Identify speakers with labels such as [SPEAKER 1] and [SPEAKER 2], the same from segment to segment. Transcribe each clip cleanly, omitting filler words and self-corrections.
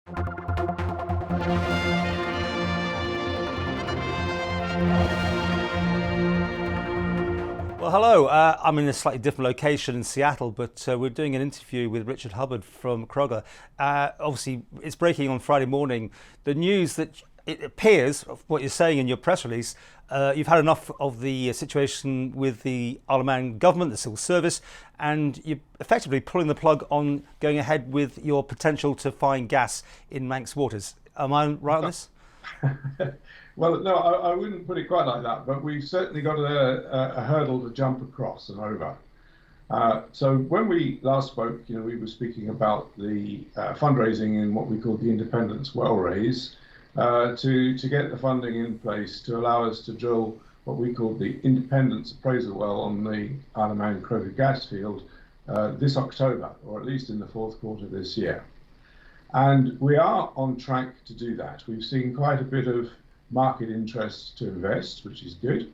[SPEAKER 1] Well, hello. I'm in a slightly different location in Seattle, but we're doing an interview with Richard Hubbard from Crogga. Obviously, it's breaking on Friday morning. The news that it appears, of what you're saying in your press release, you've had enough of the situation with the Isle of Man government, the civil service, and you're effectively pulling the plug on going ahead with your potential to find gas in Manx waters. Am I right on this?
[SPEAKER 2] Well, no, I wouldn't put it quite like that, but we've certainly got a hurdle to jump across and over. So when we last spoke, we were speaking about the fundraising in what we call the Independence Well Raise to get the funding in place to allow us to drill what we call the Independence Appraisal Well on the Isle of Man Crogga gas field this October, or at least in the fourth quarter this year. And we are on track to do that. We've seen quite a bit of market interest to invest, which is good.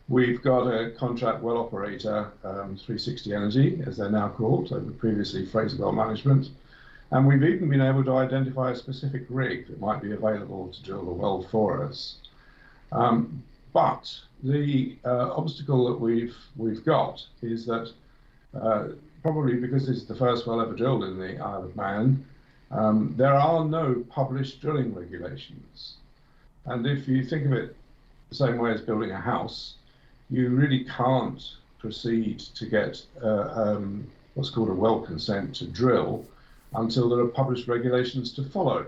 [SPEAKER 2] We've got a contract well operator, 360 Energy, as they're now called, so previously Fraser Well Management. And we've even been able to identify a specific rig that might be available to drill the well for us. But the obstacle that we've got is that probably because this is the first well ever drilled in the Isle of Man, there are no published drilling regulations. And if you think of it the same way as building a house, you really can't proceed to get what's called a well consent to drill until there are published regulations to follow.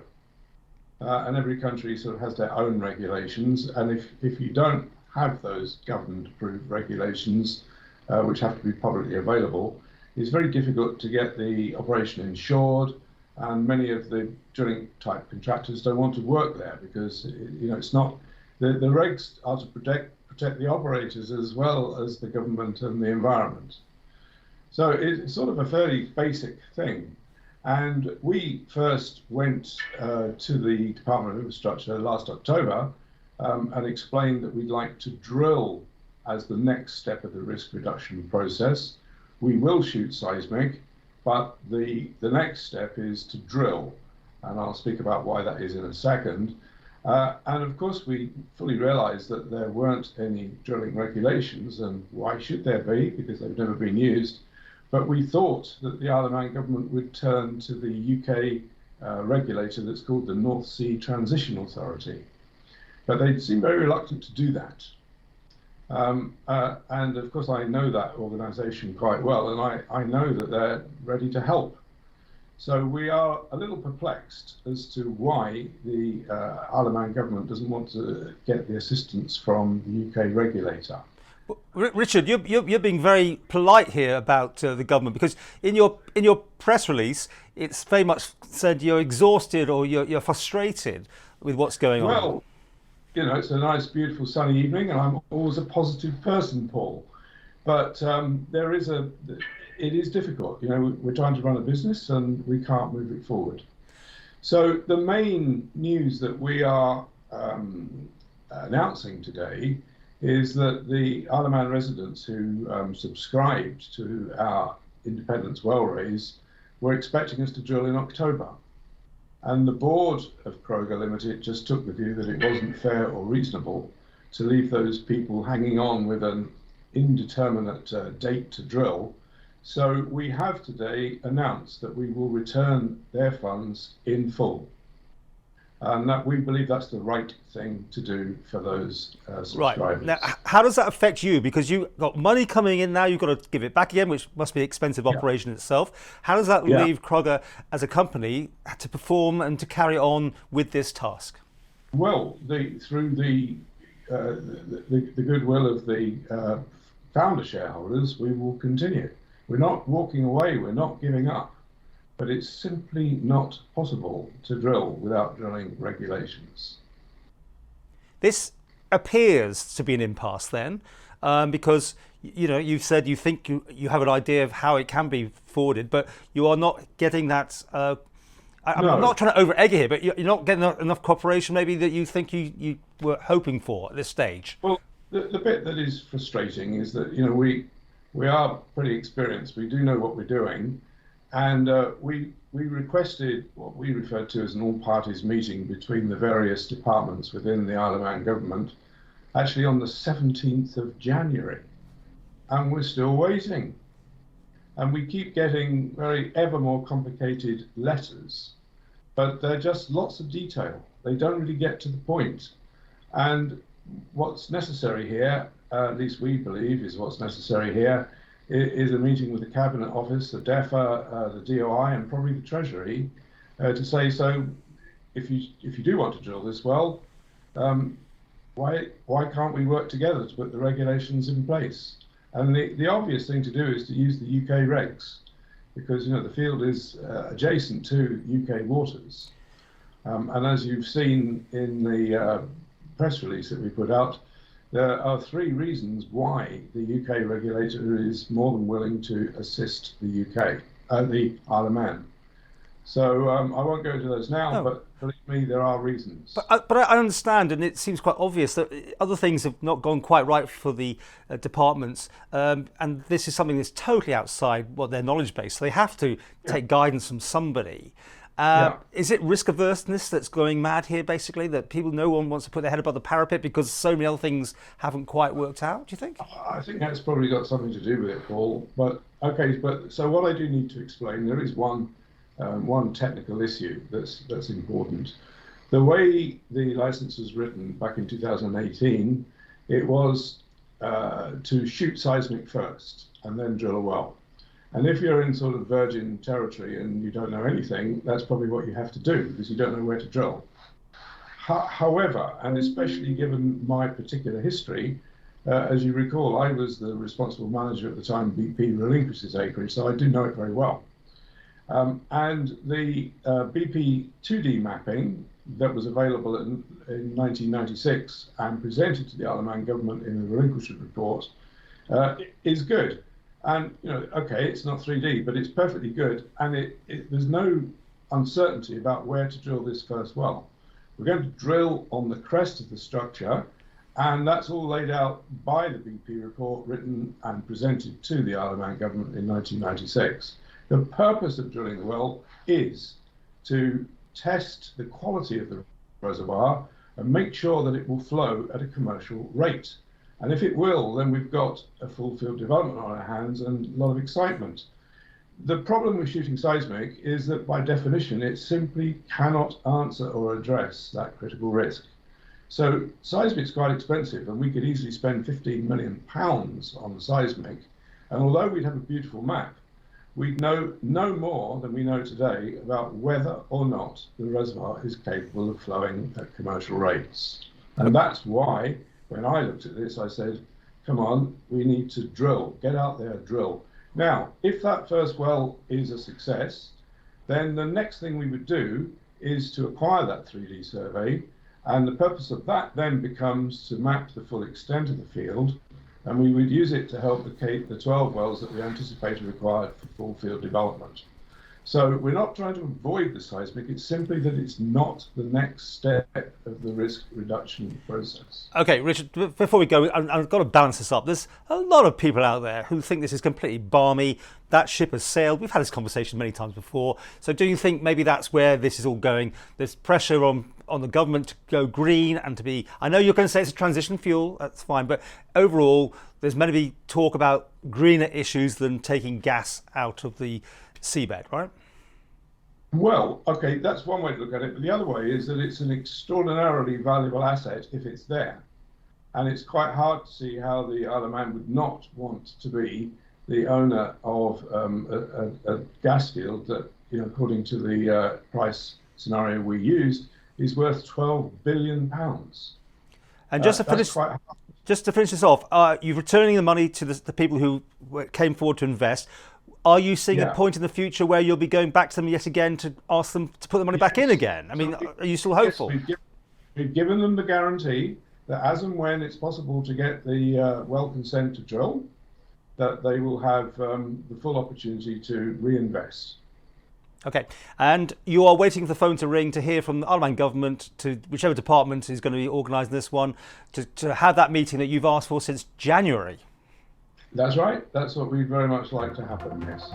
[SPEAKER 2] And every country sort of has their own regulations. And if you don't have those government-approved regulations, which have to be publicly available, it's very difficult to get the operation insured. And many of the drilling type contractors don't want to work there because it's not the regs are to protect the operators as well as the government and the environment. So it's sort of a fairly basic thing. And we first went to the Department of Infrastructure last October and explained that we'd like to drill as the next step of the risk reduction process. We will shoot seismic, but the next step is to drill, and I'll speak about why that is in a second. And of course, we fully realised that there weren't any drilling regulations, and why should there be? Because they've never been used. But we thought that the Isle of Man government would turn to the UK regulator that's called the North Sea Transition Authority. But they seem very reluctant to do that. And of course, I know that organisation quite well, and I know that they're ready to help. So we are a little perplexed as to why the Isle of Man government doesn't want to get the assistance from the UK regulator.
[SPEAKER 1] Richard, you're being very polite here about the government, because in your press release, it's very much said you're exhausted or you're frustrated with what's going on.
[SPEAKER 2] Well, it's a nice, beautiful, sunny evening, and I'm always a positive person, Paul. But it is difficult. We're trying to run a business, and we can't move it forward. So the main news that we are announcing today is that the Isle of Man residents who subscribed to our Independence Well Raise were expecting us to drill in October. And the board of Crogga Limited just took the view that it wasn't fair or reasonable to leave those people hanging on with an indeterminate date to drill. So we have today announced that we will return their funds in full. And that we believe that's the right thing to do for those subscribers.
[SPEAKER 1] Right. Now, how does that affect you? Because you've got money coming in now, you've got to give it back again, which must be an expensive operation itself. How does that leave Crogga as a company to perform and to carry on with this task?
[SPEAKER 2] Well, through the goodwill of the founder shareholders, we will continue. We're not walking away, we're not giving up. But it's simply not possible to drill without drilling regulations.
[SPEAKER 1] This appears to be an impasse then, because you've said you think you have an idea of how it can be forwarded, but you are not getting that. I'm not trying to over-egg here, but you're not getting enough cooperation maybe that you think you were hoping for at this stage.
[SPEAKER 2] Well, the bit that is frustrating is that we are pretty experienced. We do know what we're doing. And we we requested what we referred to as an all-parties meeting between the various departments within the Isle of Man government, actually on the 17th of January, and we're still waiting. And we keep getting ever more complicated letters, but they're just lots of detail. They don't really get to the point. And what's necessary here, at least we believe is what's necessary here, is a meeting with the Cabinet Office, the DEFA, the DOI, and probably the Treasury, to say, so if you do want to drill this well, why can't we work together to put the regulations in place? And the obvious thing to do is to use the UK regs, because the field is adjacent to UK waters. And as you've seen in the press release that we put out, there are 3 reasons why the UK regulator is more than willing to assist the the Isle of Man. So I won't go into those now, but believe me, there are reasons.
[SPEAKER 1] But I understand, and it seems quite obvious that other things have not gone quite right for the departments, and this is something that's totally outside their knowledge base. So they have to take guidance from somebody. Is it risk averseness that's going mad here, basically, that no one wants to put their head above the parapet because so many other things haven't quite worked out, do you think?
[SPEAKER 2] I think that's probably got something to do with it, Paul. But so what I do need to explain, there is one technical issue that's important. The way the license was written back in 2018, it was to shoot seismic first and then drill a well. And if you're in sort of virgin territory and you don't know anything, that's probably what you have to do, because you don't know where to drill. However, and especially given my particular history, as you recall, I was the responsible manager at the time BP relinquished its acreage, so I do know it very well. And the BP 2D mapping that was available in 1996 and presented to the Isle of Man government in the relinquishment report is good. And, okay, it's not 3D, but it's perfectly good. And there's no uncertainty about where to drill this first well. We're going to drill on the crest of the structure, and that's all laid out by the BP report written and presented to the Isle of Man government in 1996. The purpose of drilling the well is to test the quality of the reservoir and make sure that it will flow at a commercial rate. And if it will, then we've got a full field development on our hands and a lot of excitement. The problem with shooting seismic is that by definition, it simply cannot answer or address that critical risk. So seismic's quite expensive, and we could easily spend £15 million on the seismic. And although we'd have a beautiful map, we'd know no more than we know today about whether or not the reservoir is capable of flowing at commercial rates. And that's why, when I looked at this, I said, come on, we need to drill, get out there, drill. Now, if that first well is a success, then the next thing we would do is to acquire that 3D survey. And the purpose of that then becomes to map the full extent of the field. And we would use it to help locate the 12 wells that we anticipate are required for full field development. So we're not trying to avoid the seismic, it's simply that it's not the next step of the risk reduction process.
[SPEAKER 1] Okay, Richard, before we go, I've got to balance this up. There's a lot of people out there who think this is completely balmy. That ship has sailed. We've had this conversation many times before. So do you think maybe that's where this is all going? There's pressure on the government to go green and to be... I know you're going to say it's a transition fuel, that's fine, but overall, there's maybe talk about greener issues than taking gas out of the seabed, right?
[SPEAKER 2] Well, okay, that's one way to look at it. But the other way is that it's an extraordinarily valuable asset if it's there. And it's quite hard to see how the Isle of Man would not want to be the owner of a gas field that, according to the price scenario we used, is worth £12 billion.
[SPEAKER 1] And just to finish this off, you're returning the money to the people who came forward to invest. Are you seeing a point in the future where you'll be going back to them yet again to ask them to put the money back in again? I mean, are you still hopeful?
[SPEAKER 2] Yes, we've given them the guarantee that as and when it's possible to get the well consent to drill, that they will have the full opportunity to reinvest.
[SPEAKER 1] Okay, and you are waiting for the phone to ring to hear from the Isle of Man government, to whichever department is going to be organising this one, to have that meeting that you've asked for since January.
[SPEAKER 2] That's right. That's what we'd very much like to happen, yes.